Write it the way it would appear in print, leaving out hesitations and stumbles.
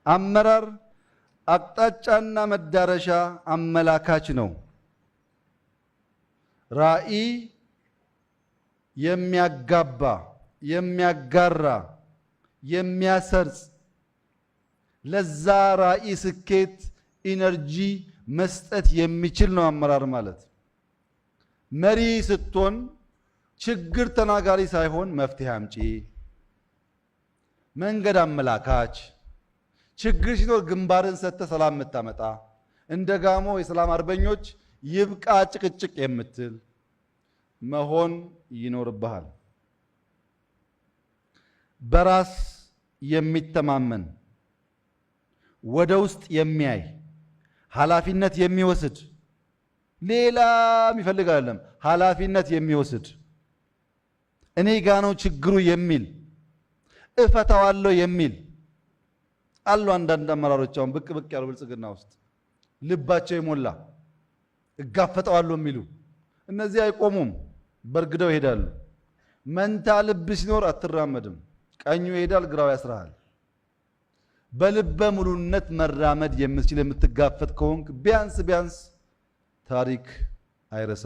አመራር አቅጣጫና መዳረሻ አመላካች ነው። ራዕይ የሚያጋባ፣ የሚያጋራ፣ የሚያሰርጽ ለዛ ራዕይ ስኬት ኢነርጂ መስጠት የሚችል ነው አመራር ማለት። መሪ ስትሆን ችግር ተናጋሪ ሳይሆን መፍትሄ አምጪ፣ መንገድ አመላካች፣ ችግር ሲኖር ግንባርን ሰጥተህ ሰላም የምታመጣ፣ እንደ ጋሞ የሰላም አርበኞች ይብቃ ጭቅጭቅ የምትል መሆን ይኖርብሃል። በራስ የሚተማመን ወደ ውስጥ የሚያይ ኃላፊነት የሚወስድ ሌላ የሚፈልግ አይደለም፣ ኃላፊነት የሚወስድ እኔ ጋ ነው ችግሩ የሚል እፈታዋለሁ የሚል አሉ። አንዳንድ አመራሮች አሁን ብቅ ብቅ ያሉ ብልጽግና ውስጥ ልባቸው የሞላ እጋፈጠዋለሁ የሚሉ እነዚህ አይቆሙም፣ በርግደው ይሄዳሉ። መንታ ልብ ሲኖር አትራመድም። ቀኙ ይሄዳል፣ ግራው ያስራሃል። በልበ ሙሉነት መራመድ የምትችል የምትጋፈጥ ከሆንክ ቢያንስ ታሪክ አይረሳም።